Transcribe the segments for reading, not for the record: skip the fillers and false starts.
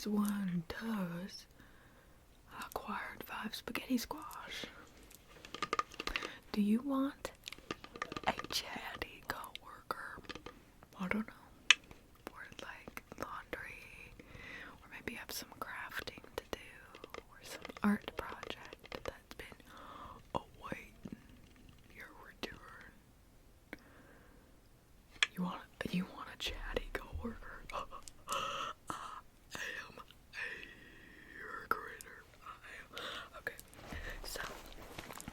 one does. I acquired 5 spaghetti squash. Do you want a chatty co-worker? I don't know. Or like laundry, or maybe have some crafting to do, or some art project that's been awaiting your return. You want a chatty co-worker? I am a creator. Okay. So,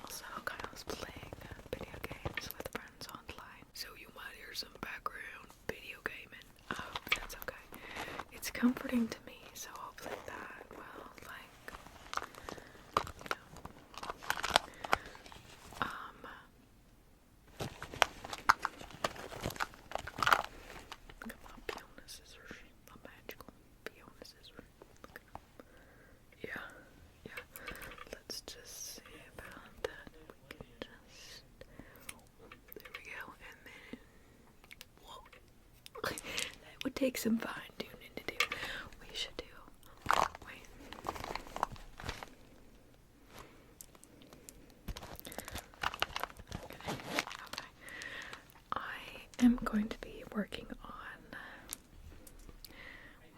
also Kyle's playing video games with friends online. So you might hear some background video gaming. Oh, that's okay. It's comforting to me, so hopefully that will, like, you know, look at my Fiona scissors. My magical Fiona scissors. Look at them. Yeah. Let's just see about that. We can just, there we go, and then, whoa. That would take some fine tuning to do. We should do, wait. Okay. I am going to be working on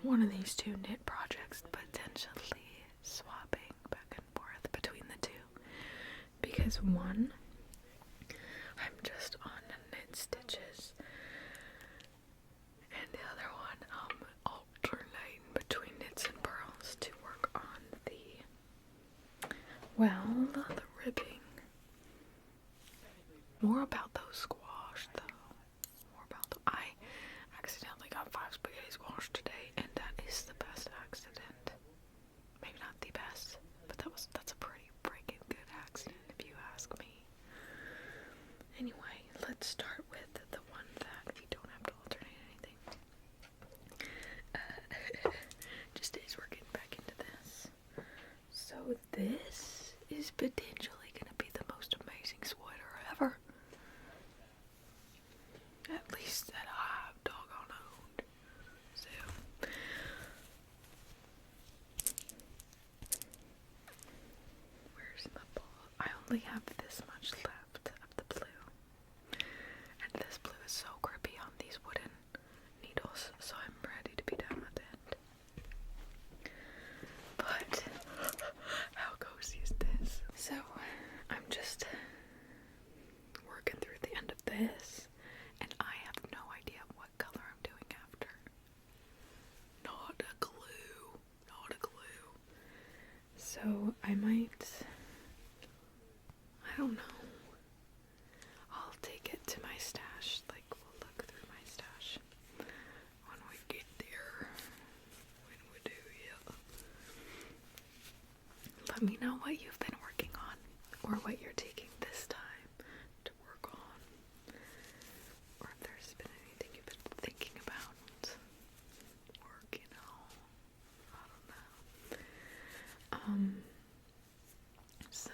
one of these 2 knit projects, potentially swapping back and forth between the 2, because one, I'm just on knit stitches, and the other one, I'm alternating between knits and purls to work on the, well, the ribbing. More about those squash, though. I accidentally got 5 spaghetti squash today, and that is the best accident. Maybe not the best, but that's a pretty freaking good accident if you ask me. Anyway, let's start with the one that you don't have to alternate anything. Just as we're getting back into this. So this is potentially gonna be the most amazing sweater ever. At least that I've doggone owned. So, where's my ball? I only have this much left of the blue. And this blue is so grippy on these wooden needles, so I'm ready to be done with it. But, how cozy is this? So, I'm just working through the end of this. And I have no idea what color I'm doing after. Not a clue. So I might, I don't know. I'll take it to my stash. Like, we'll look through my stash when we get there. When we do, yeah. Let me know what you've been working on, or what you're taking this time to work on. Or if there's been anything you've been thinking about working on. I don't know. So,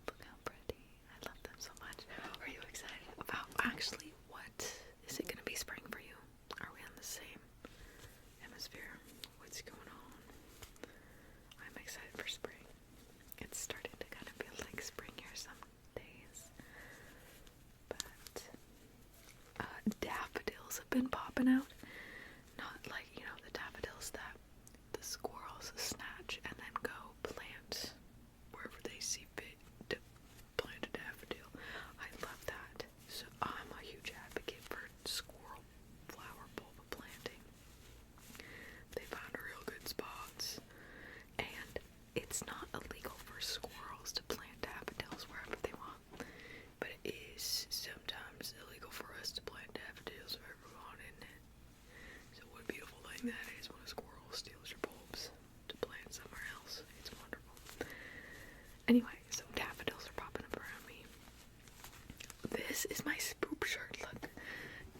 look how pretty. I love them so much. Are you excited about, actually, what is it going to be spring for you? Are we on the same hemisphere? What's going on? I'm excited for spring. It's starting to kind of feel like spring here some days. But daffodils have been popping out. Not like, you know, the daffodils that the squirrels snatch and then go plant wherever they see fit to plant a daffodil. I love that. So I'm a huge advocate for squirrel flower bulb planting. They find real good spots. And it's not illegal for squirrels to plant daffodils wherever they want. But it is sometimes illegal for us to plant daffodils wherever we want, isn't it? So what a beautiful thing that is when a squirrel steals your bulbs to plant somewhere else. It's wonderful. Anyway, so daffodils are popping up around me. This is my Spoop shirt. Look.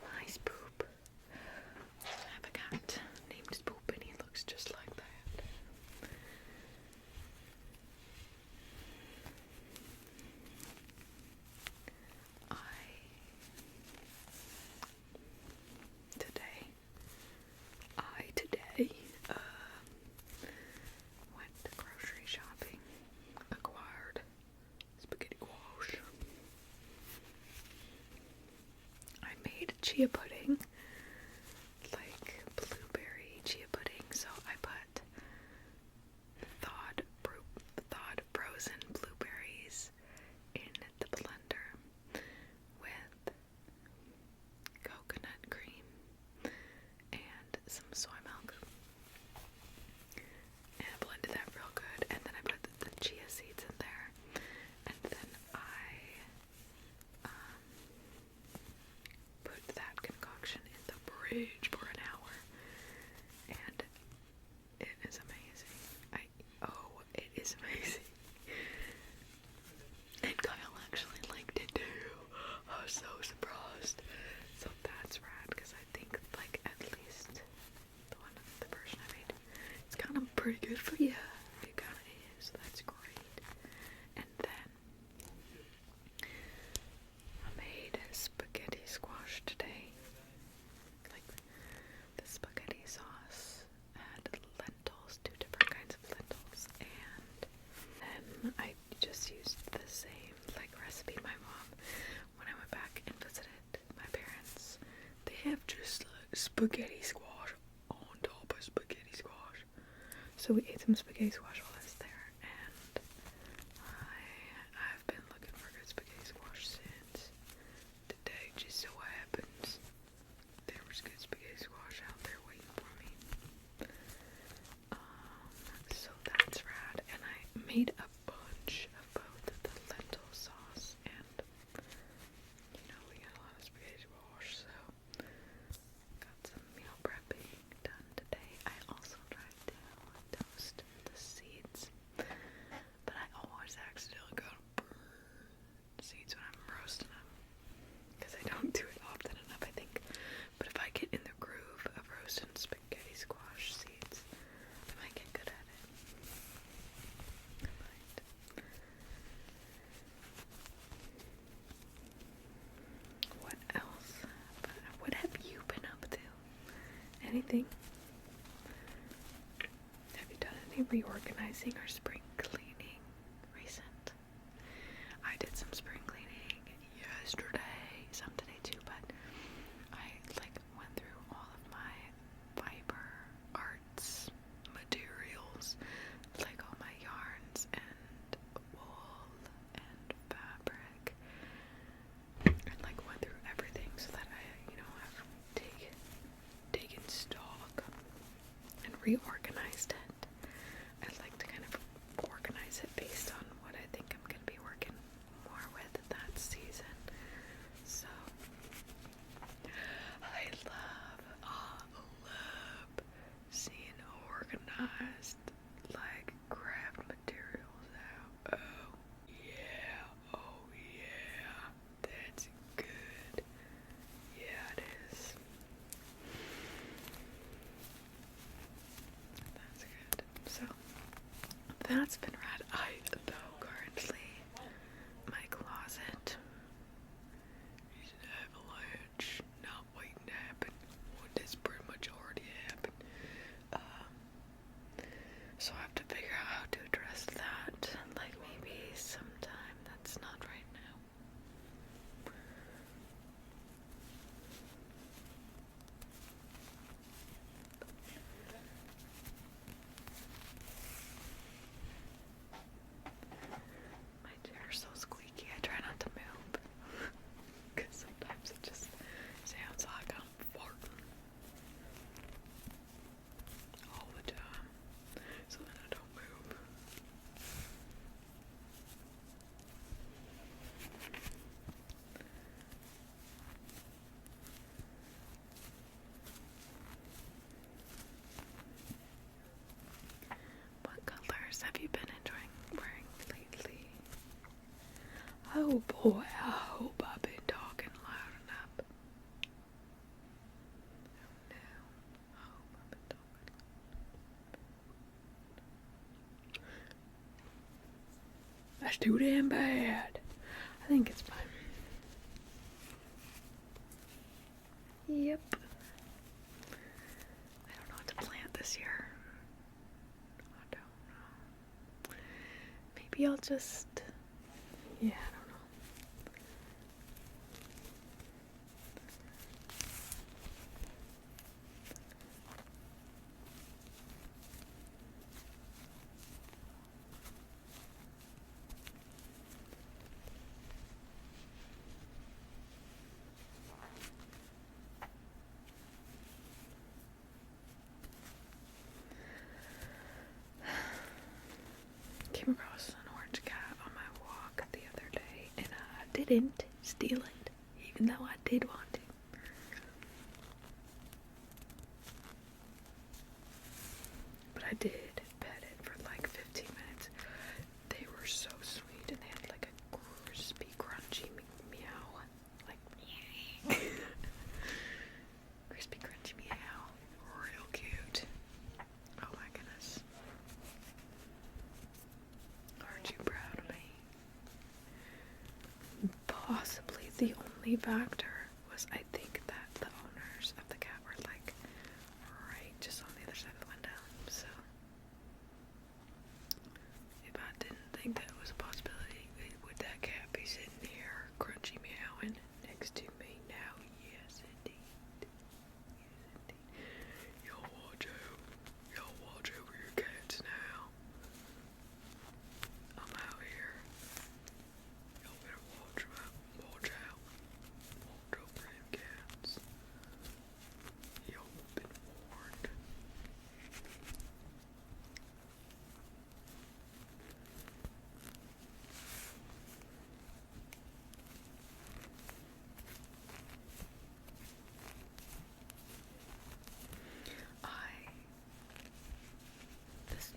My Spoop. I have a cat named Spoop, and he looks just like that. Today, fridge for an hour, and it is amazing. It is amazing. And Kyle actually liked it too. I was so surprised. So that's rad, because I think, like, at least the version I made, it's kind of pretty good for you. It kind of is. That's great. And then I made spaghetti squash today. Like, the spaghetti sauce had lentils, 2 different kinds of lentils, and then I just used the same, like, recipe my mom, when I went back and visited my parents, they have just like spaghetti squash on top of spaghetti squash. So we ate some spaghetti squash while I was there, and I've been looking for good spaghetti squash since. Today just so happens there was good spaghetti squash out there waiting for me. So that's rad, and I made a bunch of both the lentil sauce and, you know, we got a lot of spaghetti squash, so got some meal prepping done today. I also tried to toast the seeds, but I always accidentally go to burn seeds when I'm roasting them, because I don't do it often enough, I think. But if I get in the groove of roasting spaghetti squash seeds, I might get good at it. I might. What else? What have you been up to? Anything? Have you done any reorganizing or spring cleaning recent? I did some spring cleaning yesterday, some today too, but I like went through all of my fiber arts materials, like all my yarns and wool and fabric, and like went through everything so that I, you know, have taken stock and reorganized it. I'd like to kind of organize it based on what I think I'm going to be working more with that season. So I love seeing organized, like, craft materials out. Oh yeah, that's good. Yeah, it is. That's good. So that's been rad. Though currently my closet is an avalanche, not waiting to happen. Well, that's pretty much already happened. So I have to figure out how to address that. Like, maybe sometime that's not right now. My chair's so squeaky, I try not to move. Because sometimes it just sounds like I'm farting all the time. So then I don't move. What colors have you been enjoying wearing lately? Oh boy, I hope I've been talking loud enough. Oh no, I hope I've been talking. That's too damn bad. I think it's fine. Yep. I don't know what to plant this year. I don't know. Maybe I'll just... Yeah, I don't know. Came across an orange cat on my walk the other day, and I didn't steal it, even though I did want to. I did pet it for like 15 minutes. They were so sweet, and they had like a crispy, crunchy meow. Like, crispy, crunchy meow. Real cute. Oh my goodness. Aren't you proud of me? Possibly the only factor was, I think, that the owners of the cat were like right just on the other side of the window. So if I didn't think that was a possibility, would that cat be sitting here crunchy meowing next to me now? Yes indeed. Yes indeed. Y'all watch out. Y'all watch over your cats now. I'm out here. Y'all better watch out. Watch out. Watch over them cats. Y'all been warned.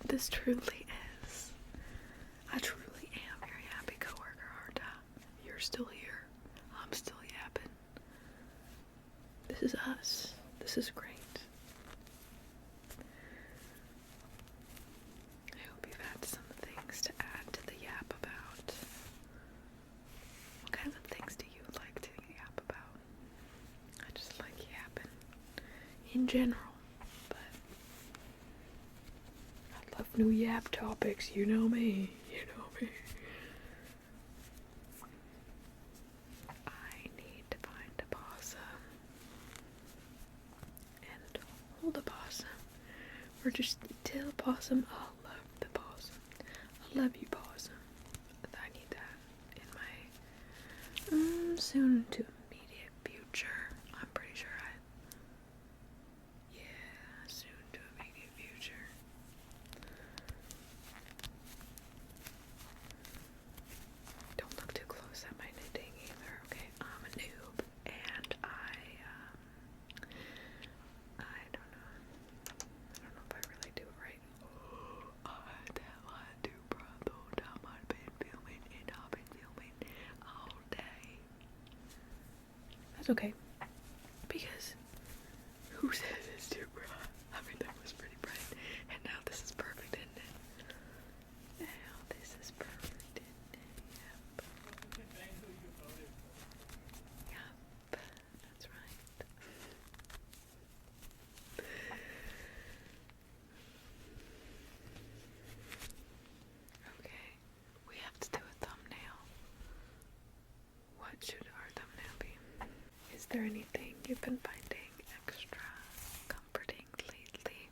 This truly is. I truly am your happy coworker, aren't I? You're still here. I'm still yapping. This is us. This is great. I hope you've had some things to add to the yap about. What kinds of things do you like to yap about? I just like yapping in general. I love new yap topics, you know me, you know me. I need to find a possum and hold a possum, or just tell a possum I love the possum. I love you, possum. I need that in my soon to immediate future. I'm pretty sure soon to immediate future. Don't look too close at my knitting either, okay? I'm a noob, and I don't know. I don't know if I really do it right. I do, brother. I've been filming, and I've been filming all day. That's okay, because who said it's too bright? I mean, that was pretty bright, and now this is perfect, isn't it? Now this is perfect, isn't it? Yep, that's right. Okay, we have to do a thumbnail. What should our thumbnail be? Is there anything you've been finding extra comforting lately?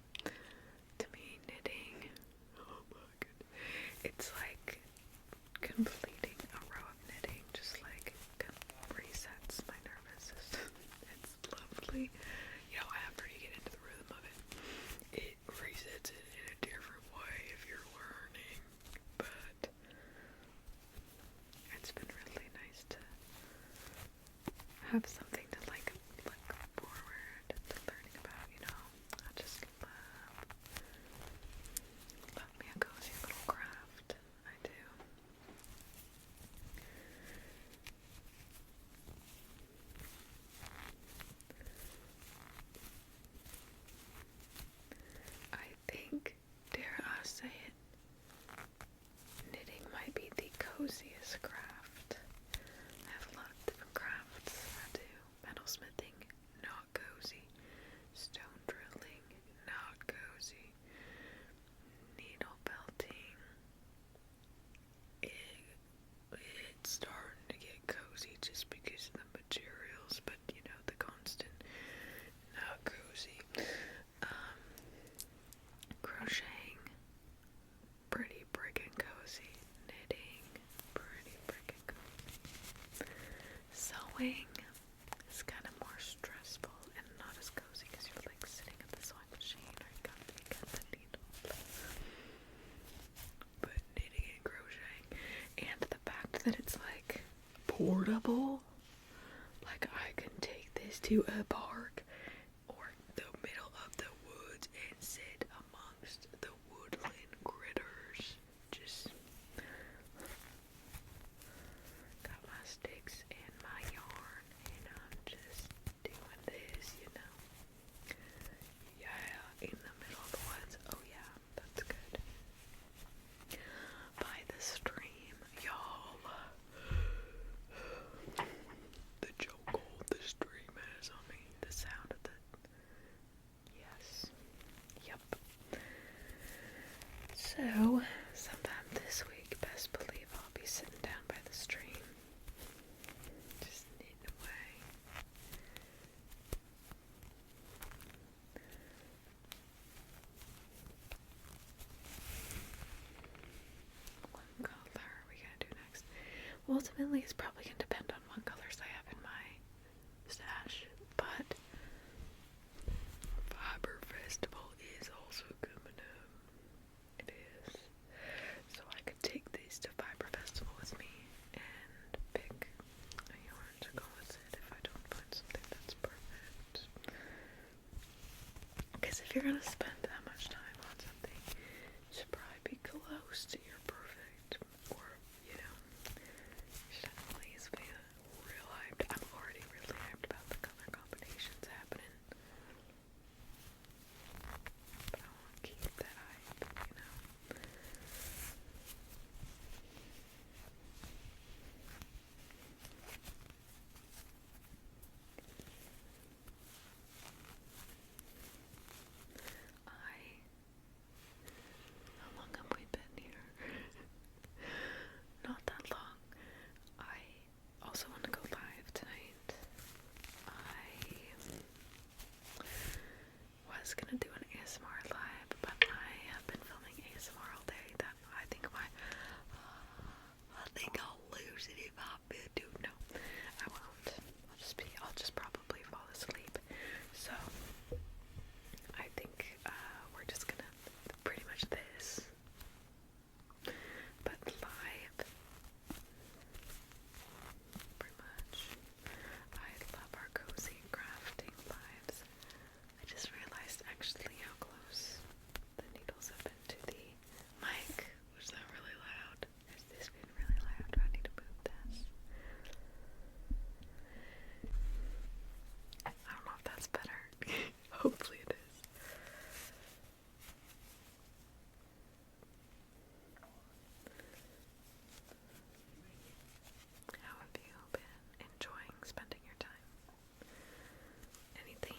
To me, knitting. Oh my goodness. It's like completing a row of knitting, just like resets my nervous system. It's lovely. You know, after you get into the rhythm of it, it resets it in a different way if you're learning. But it's been really nice to have something to like look forward to learning about, you know. I just love me a cozy little craft. I do. I think, dare I say it, knitting might be the coziest craft. I have a lot of different crafts I do. Metalsmithing, not cozy. Stone drilling, not cozy. Needle belting, it's starting to get cozy just because of the materials, but you know, the constant, not cozy. Crocheting, pretty freaking cozy. Knitting, pretty freaking cozy. Sewing is kind of more stressful and not as cozy because you're like sitting at the sewing machine or you got the needle. But knitting and crocheting, and the fact that it's like portable, like I can take this to a park or the middle of the woods and sit amongst the ultimately it's probably going to depend on what colors I have in my stash, but Fiber Festival is also coming up. It is. So I could take these to Fiber Festival with me and pick a yarn to go with it if I don't find something that's perfect. Because if you're going to spend that much time on something, it should probably be close to your perfect, or, you know, you should at least be real hyped. I'm already really hyped about the color combinations happening, but I want to keep that hype, you know. How long have we been here? Not that long. I also want to go live tonight. I was gonna do an ASMR live, but I have been filming ASMR all day. That I think I'll lose it if I do. No, I won't. I'll just probably fall asleep. So I think we're just gonna pretty much this, but live. Pretty much. I love our cozy crafting lives. I just realized actually how close the needles have been to the mic. Was that really loud? Has this been really loud? Do I need to move this? I don't know if that's better. Hopefully it is. How have you been enjoying spending your time? Anything?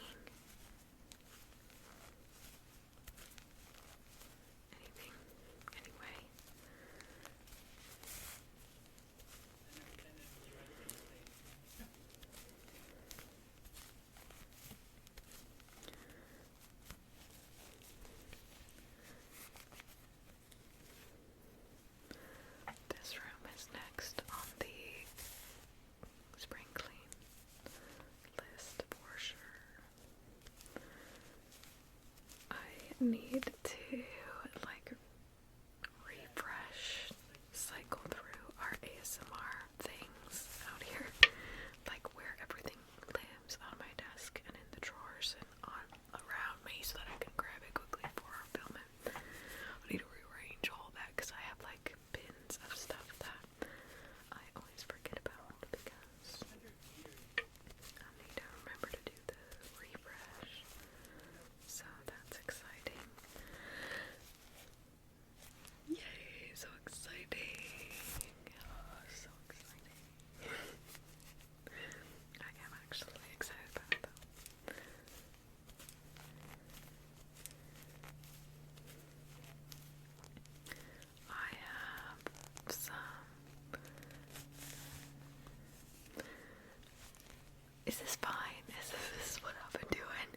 Anyway? This room is next on the spring clean list for sure. I need to like refresh, cycle through our ASMR things out here, like where everything lives on my desk and in the drawers and on around me so that I can grab it quickly for our filming. I need to rearrange all that because I have like bins of stuff that I always forget about because I need to remember to do the refresh. So that's exciting. Yay, so exciting. Oh, so exciting. I am actually excited about it though. I have some. Is this fine? Is this what I've been doing?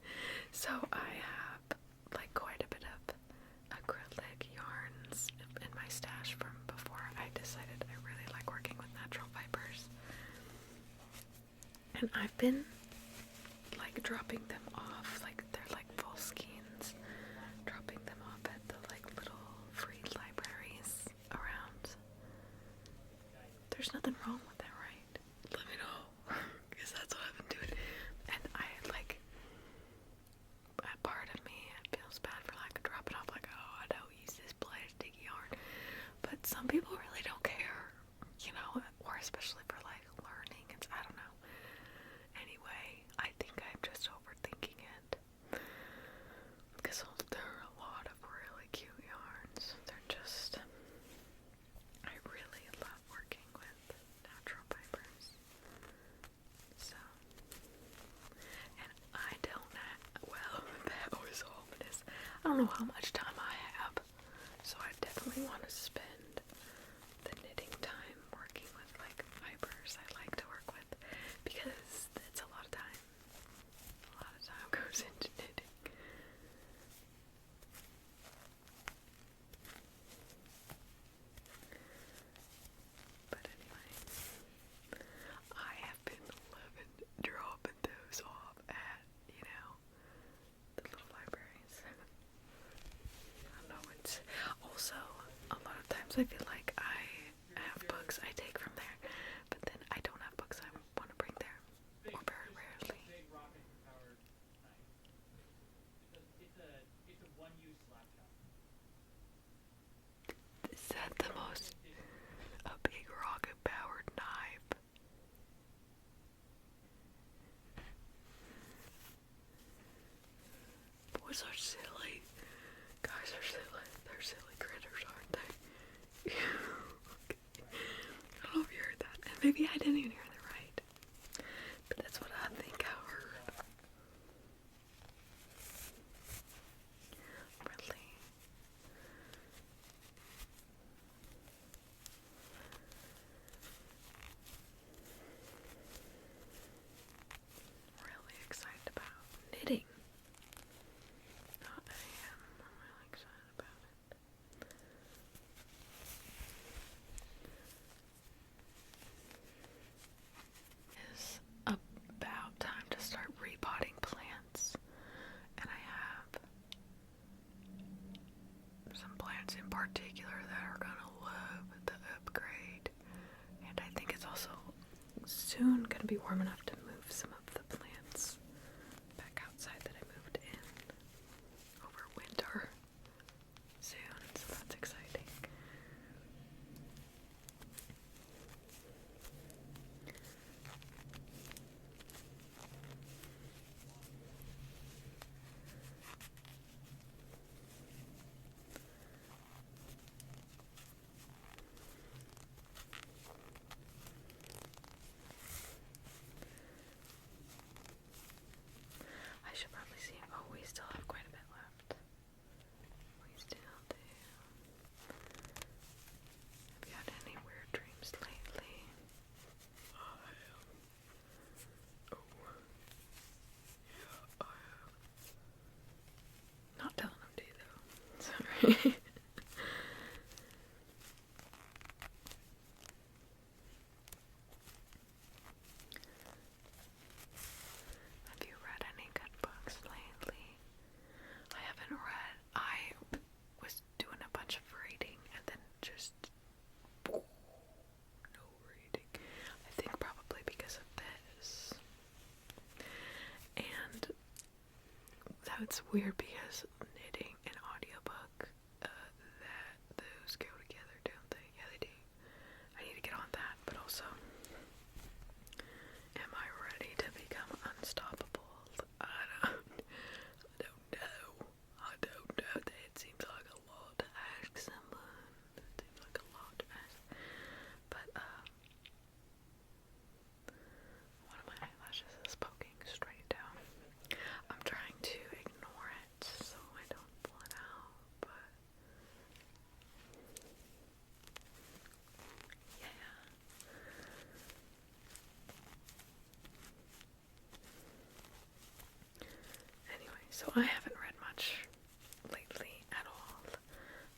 So I have like quite a bit of acrylic yarns in my stash from before I decided I really like working with natural fibers. And I've been like dropping them off, like they're like full skeins, dropping them off at the like little free libraries around. There's nothing wrong with that, right? Let me know, because that's what I've been doing. And I like, a part of me feels bad for like dropping off, like, oh, I don't use this plastic yarn. But some people really don't care, you know, or especially for like learning. It's, I don't know. Anyway, I think I'm just overthinking it. Because there are a lot of really cute yarns. They're just, I really love working with natural fibers. So, and I don't have, well, that was ominous. I don't know how much time I have, so I definitely want to spend the knitting time working with like fibers I like to work with, because it's a lot of time. A lot of time goes into knitting. But anyway, But also, a lot of times I feel like I have books I take from there, but then I don't have books I want to bring there, or very rarely. Is that the most, a big rocket-powered knife? Boys are silly. Guys are silly. They're silly critters, aren't they? I don't know if you heard that. And maybe I didn't even hear that right. But that's what I think I heard. Really? Really excited about knitting. I am. I'm really excited about it. It's about time to start repotting plants, and I have some plants in particular that are gonna love the upgrade, and I think it's also soon gonna be warm enough to move some of the plants back outside that I moved in over winter soon, so that's exciting. I should probably see. Oh, we still have quite a bit left. We still do. Have you had any weird dreams lately? I have. Oh. Yeah, I have. Not telling them to you, though. Sorry. Have you read any good books lately? I haven't read. I was doing a bunch of reading and then just no reading. I think probably because of this. And that's weird because knitting and audiobook, that those go together, don't they? Yeah, they do. I need to get on that, but also, am I ready to become unstoppable? I don't know. That seems like a lot to ask someone. That seems like a lot to ask. But, one of my eyelashes is poking straight down. I'm trying to ignore it so I don't pull it out, but yeah. Anyway, so I haven't read much lately at all,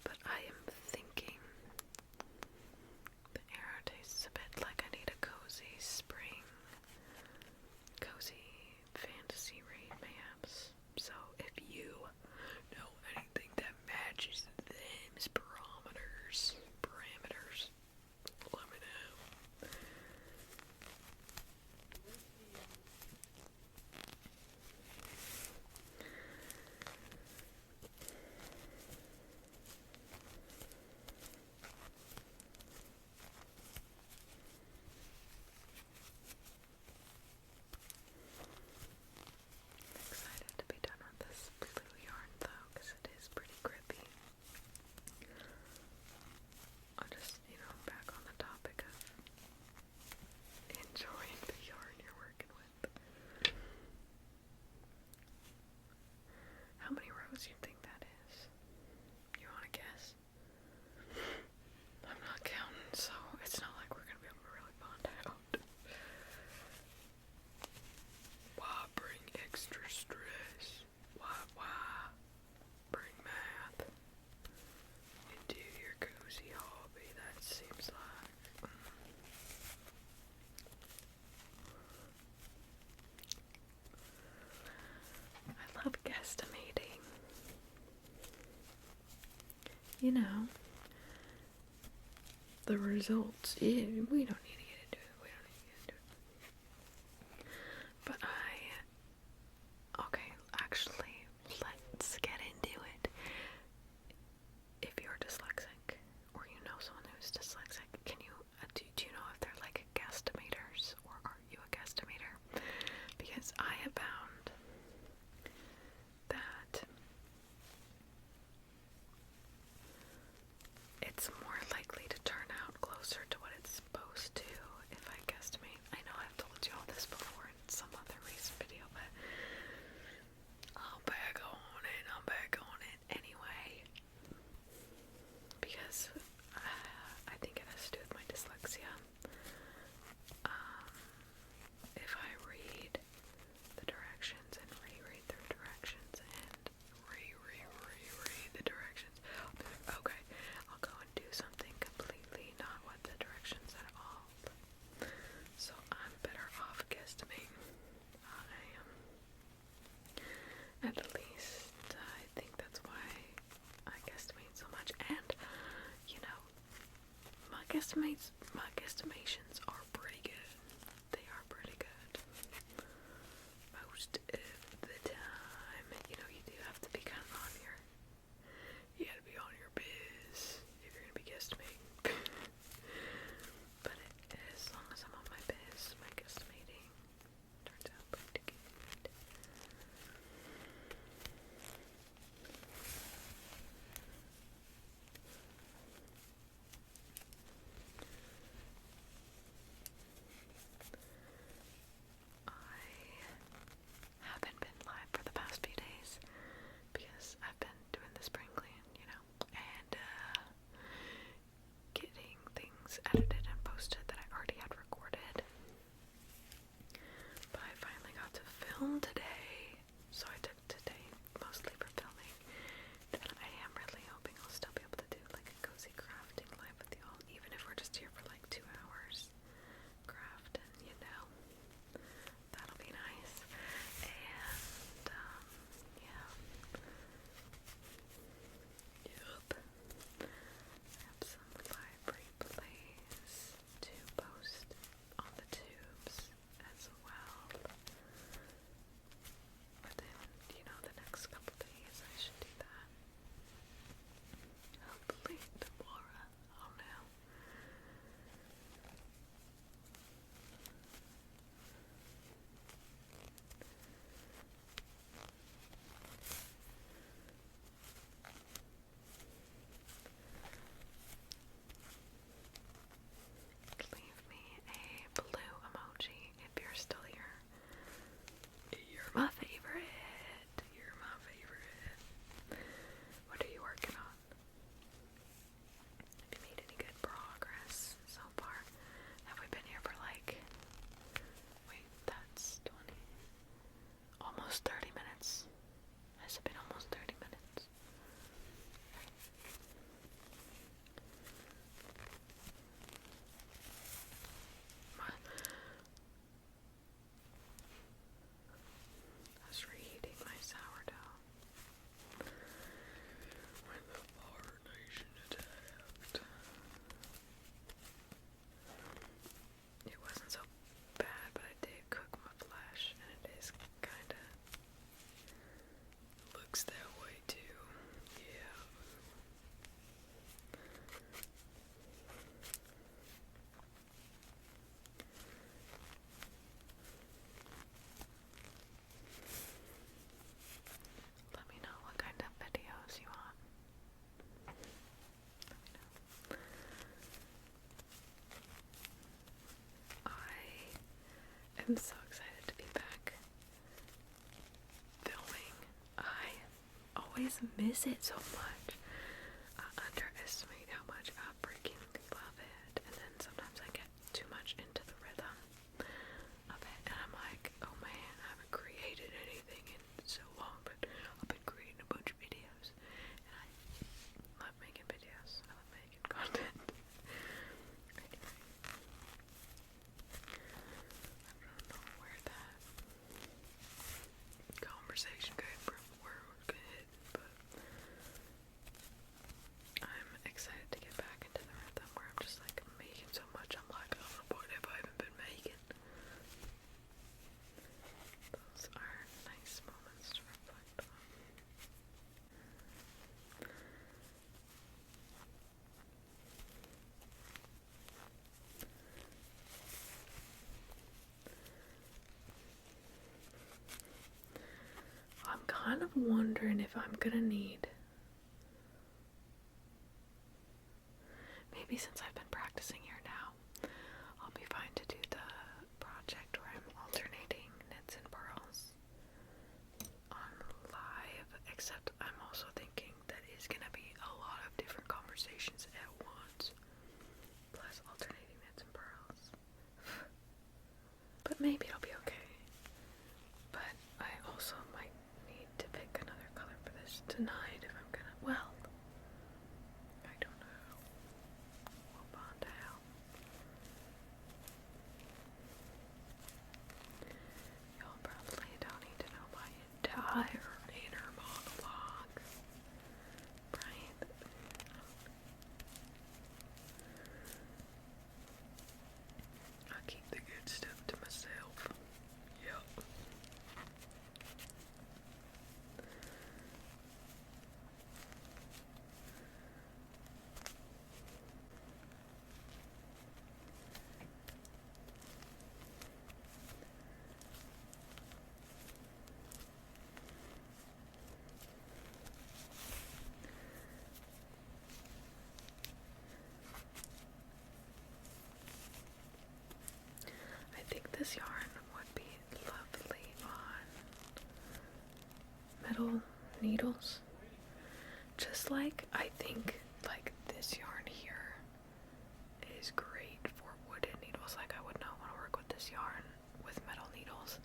but I am thinking the air tastes a bit like I need a cozy spring, cozy fantasy read, perhaps. So if you know anything that matches them's parameters, let me know. Excited to be done with this blue yarn though, because it is pretty grippy. I'll just, back on the topic of enjoying the yarn you're working with. How many rows do you think that is? You wanna guess? I'm not counting, so it's not like we're gonna be able to really bond out. Why bring extra stress? Why bring math into your cozy hobby? That seems like I love guesstimating. you know, the results. Yeah, we don't need to get into it. We don't need to get into it. But okay, actually, let's get into it. If you're dyslexic, or you know someone who's dyslexic, can you, do you know if they're like guesstimators, or are you a guesstimator? Because I have found that it's more likely to turn out closer to what it's supposed to if I guesstimate. I know I've told you all this before in some other recent video, but I'm back on it anyway. Because I think it has to do with my dyslexia. If I read the directions and reread the directions and reread the directions, okay, I'll go and do something completely not what the directions at all. So I'm better off guesstimating. I am. At least I think that's why I guesstimate so much. And you know, my guesstimations are pretty good. They are pretty good. Most of the time, you know, you do have to be kind of on your, you gotta be on your biz if you're gonna be guesstimating. But as long as I'm on my biz, my guesstimating turns out pretty good. I haven't been live for the past few days because I've been doing the spring clean, you know, and getting things edited and posted that I already had recorded. But I finally got to film today, so I took today mostly for filming. And I am really hoping I'll still be able to do like a cozy crafting live with y'all, even if we're just here for like 2 hours crafting, you know. That'll be nice. And yeah. Yup. I have some library plays to post on the tubes as well. Within, you know, the next couple days I should do that. Hopefully tomorrow. I don't know. Leave me a blue emoji if you're still here. You're my favorite. You're my favorite. What are you working on? Have you made any good progress so far? Have we been here for like, wait, that's 20, almost 30 minutes. Has it been almost 30 minutes? I was reheating my sourdough when the Far Nation attacked. It wasn't so bad, but I did cook my flesh, and it is kinda looks that way too. Yeah. Let me know what kind of videos you want. Let me know. I am so excited to be back filming. I always miss it so much. I underestimate how much I freaking love it, and then sometimes I get too much into the rhythm of it, and I'm like, oh man, I haven't created anything in so long, but I've been creating a bunch of videos, and I love making videos. I love making content. Anyway, I don't know where that conversation came from, where it was heading, but kind of wondering if I'm gonna need, maybe since I've been practicing here now, I'll be fine to do the project where I'm alternating knits and pearls on live, except I'm also thinking that is gonna be a lot of different conversations at once, plus alternating knits and pearls. But maybe it'll be okay. But I also might need to pick another color for this tonight if I'm gonna, well, I don't know. We'll bond out. Y'all probably don't need to know my entire inner monologue, right? I keep the good stuff to myself. Yep. I think this yarn would be lovely on metal needles. Just like I think like this yarn here is great for wooden needles. Like I would not want to work with this yarn with metal needles,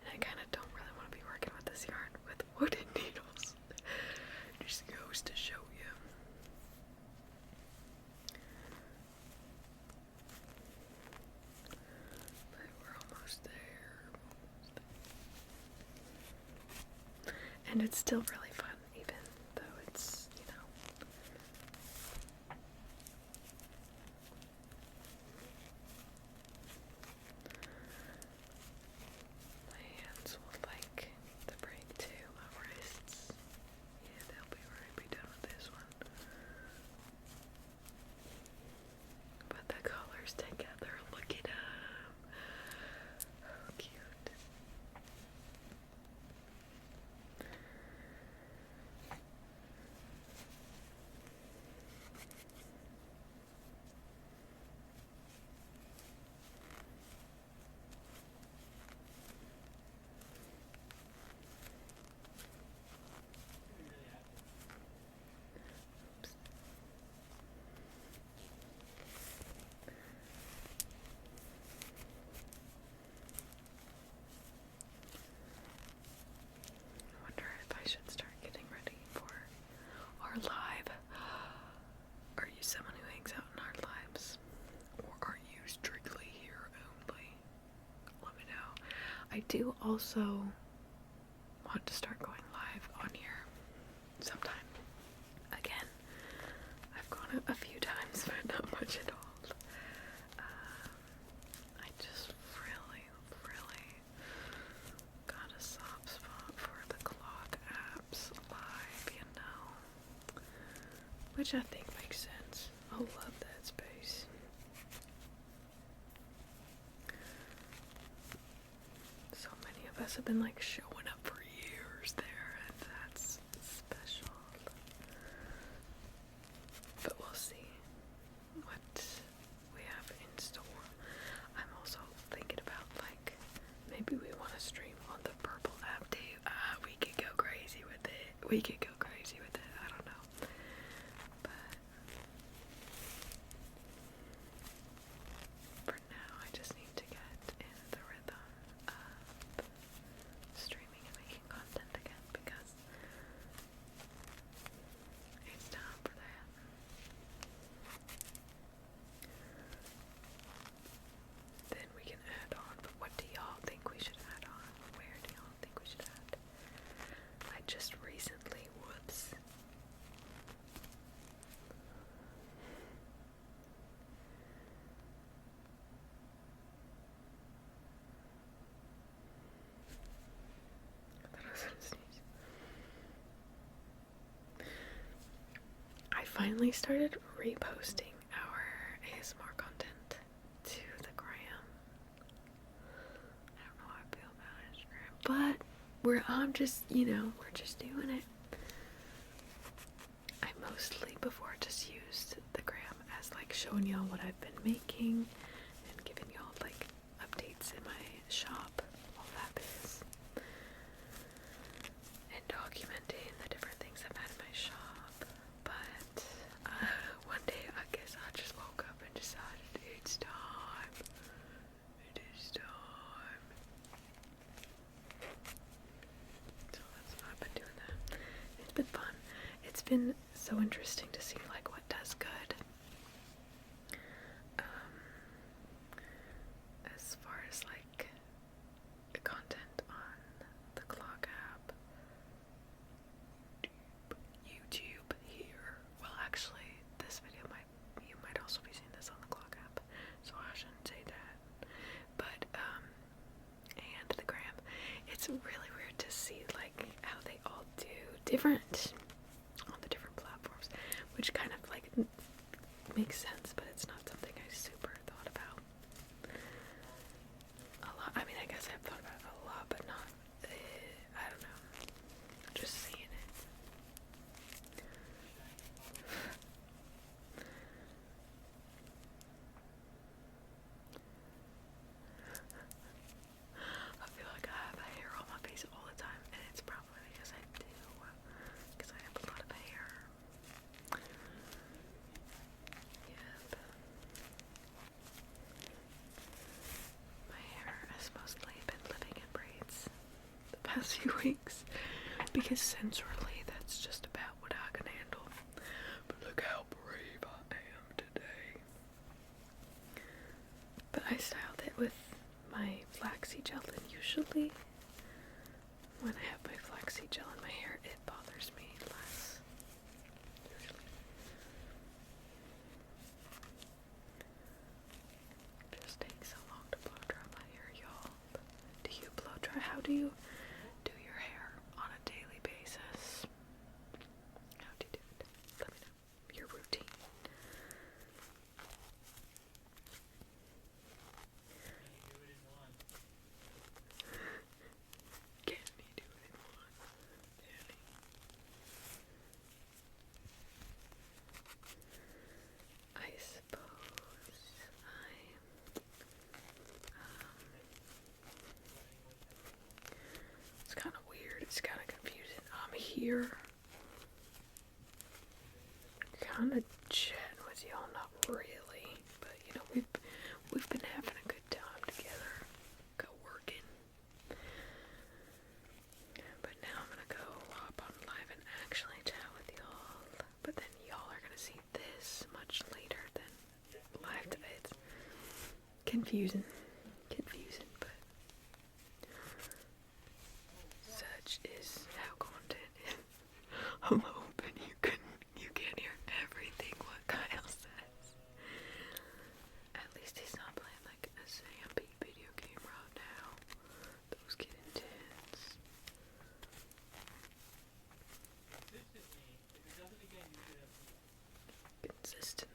and I kind of don't really want to be working with this yarn with wooden needles. Just goes to show you. But we're almost there. And it's still really fun, even though it's, you know. My hands will like the break too, my wrists. Yeah, they'll be done with this one. But the colors together, look at them. Oh, cute. I wonder if I should start getting ready for our live. Are you someone who hangs out in our lives? Or are you strictly here only? Let me know. I do also want to start going live on here sometime. Again, I've gone a few times, but not much at all. I just really got a soft spot for the clock apps live, you know. Which I think makes sense. I love that space. So many of us have been like showing up for years there, and that's special. But we'll see what we have in store. I'm also thinking about like maybe we want to stream on the purple app too. We could go crazy with it. I don't know. But for now, I just need to get in the rhythm of streaming and making content again because it's time for that. Then we can add on, but what do y'all think we should add on? Where do y'all think we should add? I just recently, whoops. I finally started reposting our ASMR content to the gram. I don't know how I feel about Instagram, but I'm just, you know, we're just doing it. I mostly before just used the gram as like showing y'all what I've been making and giving y'all like updates in my shop, all that biz, and documenting the different things I've had in my shop. But one day I guess I just woke up and decided it's time. It is time. So that's what I've been doing that. It's been fun. It's been so interesting to see like what does good. As far as like content on the clock app, YouTube here. Well, actually, this video you might also be seeing this on the clock app, so I shouldn't say that. But and the gram, it's really weird to see like how they all do different on the different platforms, which kind of like makes sense, but it's not something I super thought about a lot. I mean, I guess I've thought about it a lot, but not, I don't know, just seeing it. I feel like I have hair on my face all the time, and it's probably because I do, because I have a lot of hair. Yep. My hair has mostly been living in braids the past few weeks, because sensorily that's just about what I can handle. But look how brave I am today. But I styled it with my flaxseed gel, and usually when I have my flaxseed gel in my hair, it bothers me less. Usually. It just takes so long to blow dry my hair, y'all. Do you blow dry? How do you do your hair on a daily basis? How do you do it? Let me know. Your routine. Can he do it in one? Can he? I suppose it's kind of weird. It's kind of confusing. I'm here, kind of chatting with y'all, not really, but you know we've been having a good time together, co-working. But now I'm gonna go hop on live and actually chat with y'all. But then y'all are gonna see this much later than live today. It's confusing, but such is how content is. I'm hoping you can't hear everything what Kyle says. At least he's not playing like a Zampy video game right now. Those get intense. Consistently.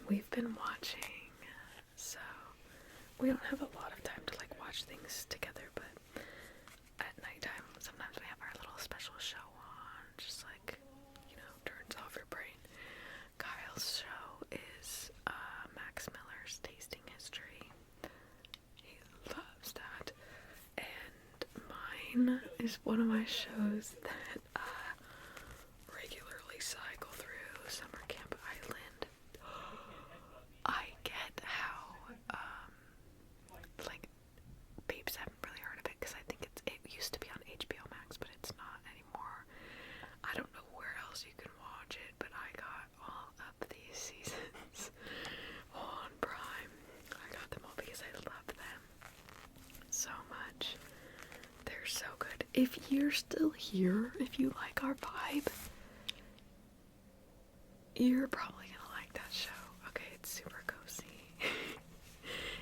We've been watching, so we don't have a lot of time to like watch things together, but at nighttime sometimes we have our little special show on, just like, you know, turns off your brain. Kyle's show is Max Miller's Tasting History. He loves that. And mine is one of my shows that I regularly cycle through, Summer Camp Island. I get how, like, peeps haven't really heard of it, because I think it used to be on HBO Max, but it's not anymore. I don't know where else you can watch it, but I got all of these seasons on Prime. I got them all because I love them so much. They're so good. If you're still here, if you like our vibe, you're probably gonna like that show. Okay, it's super cozy.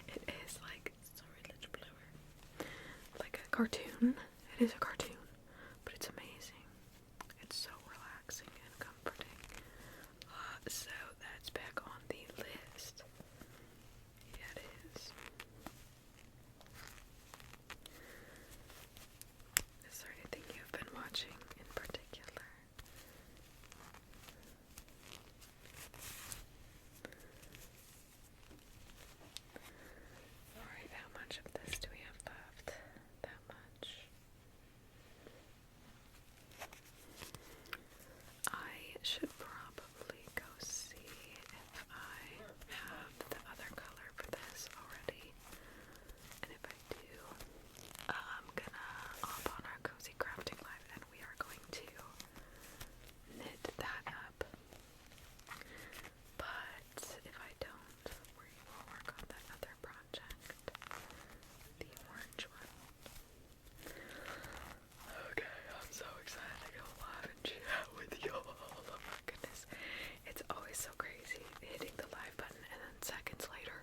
It is like, sorry, let's blower. cartoon. It is a cartoon, but it's amazing. It's so relaxing and comforting. So that's back on the list. Yeah, it is. Is there anything you've been watching in particular? Alright, how much of this do we have left? That much. I should probably go see if I have the other color for this already. And if I do, I'm gonna hop on our Cozy Crafting Live and we are going to knit that up. But if I don't, we will work on that other project, the orange one. Okay, I'm so excited to go live and chat with y'all. Oh my goodness. It's always so crazy hitting the live button and then seconds later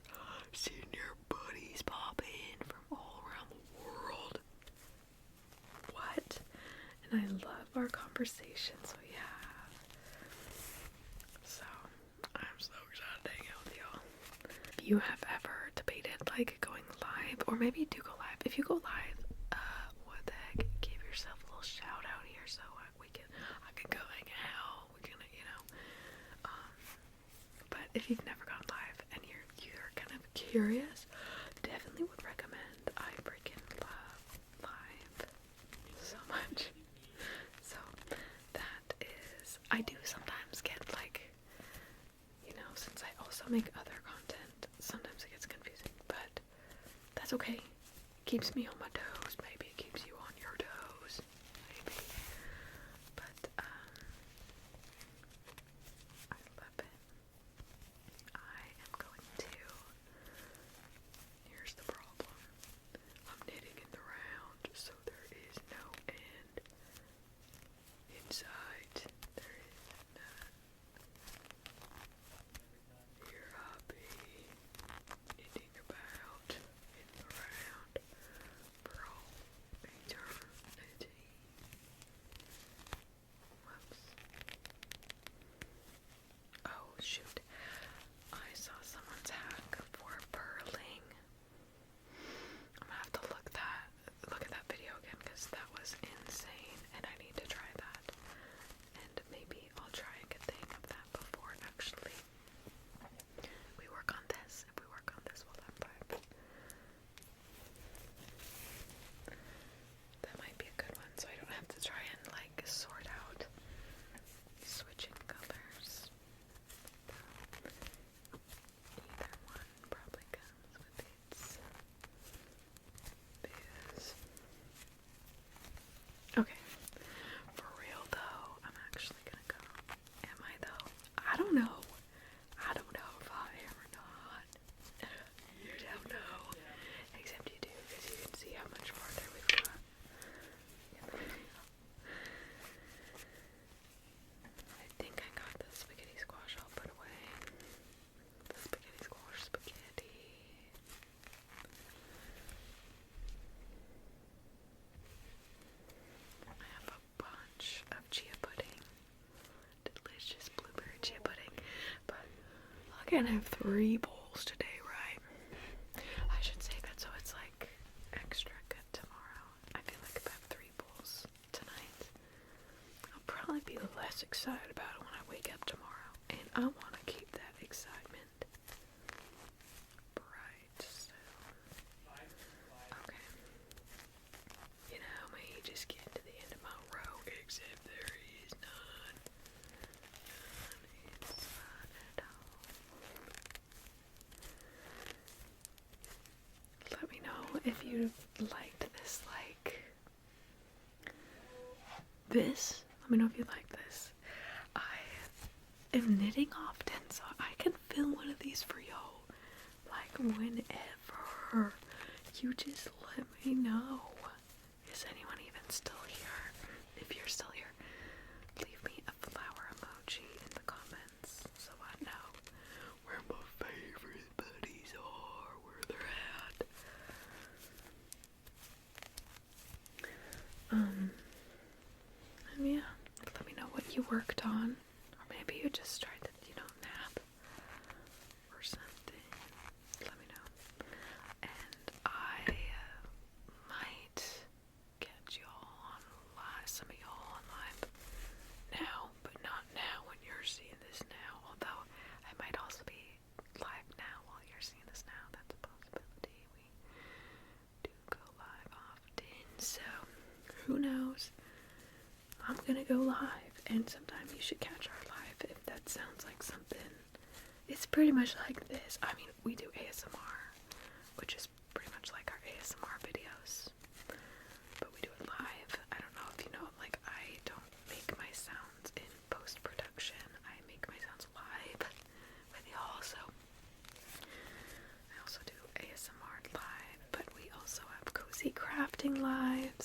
seeing your buddies pop in from all around the world. What? And I love our conversations we have. So, I'm so excited to hang out with y'all. If you have ever debated like going live, or maybe do go live. If you go live, what the heck, give yourself a little shout out here so I can go hang out. We can, but if you've never gone live and you're kind of curious, definitely would recommend. I freaking love live so much. So that is, I do sometimes get like, since I also make other content, sometimes it gets confusing, but that's okay. It keeps me on my toes. Maybe it keeps you on your toes. Maybe. But, I love it. I am going to, here's the problem. I'm knitting in the round, so there is no end in sight. There is none. Here I be, knitting about in the round for all eternity. Whoops. Oh shoot. I saw someone's hack for purling. I'm gonna have to look at that video again because that was insane and I need to try that. And maybe I'll try a good thing of that before actually we work on this. If we work on this, we'll have 5. That might be a good one, so I don't have to try and like sort out switching colors. Either one probably comes with its biz. Okay, for real though, I'm actually gonna go. Am I though? I don't know. I don't know if I am or not. You don't know. Except you do, because you can see how much farther we've got in the video. I think I got the spaghetti squash all put away. The spaghetti squash spaghetti. I have a bunch of chia pudding. Delicious blueberry chia pudding. But I'm gonna have 3 bowls today, right? I should save it so it's like extra good tomorrow. I feel like if I have 3 bowls tonight, I'll probably be less excited about it when I wake up tomorrow. And I want to keep that excitement bright, so. Okay. You know me, just getting to the end of my row, except there is none. None inside at all. Let me know if you liked this, like, this. Let me know if you like this. I am knitting often, so I can film one of these for y'all. Like, whenever. You just let me know. Is anyone even still here? If you're still here, leave me a flower emoji in the comments so I know where my favorite buddies are, where they're at. you worked on, or maybe you just tried to, nap or something. Let me know. And I might catch y'all on live, some of y'all on live now, but not now when you're seeing this now. Although I might also be live now while you're seeing this now. That's a possibility. We do go live often, so who knows? I'm gonna go live, and sometime you should catch our live if that sounds like something. It's pretty much like this. I mean, we do ASMR, which is pretty much like our ASMR videos, but we do it live. I don't know if you know, like, I don't make my sounds in post-production. I make my sounds live with y'all, so I also do ASMR live, but we also have cozy crafting lives.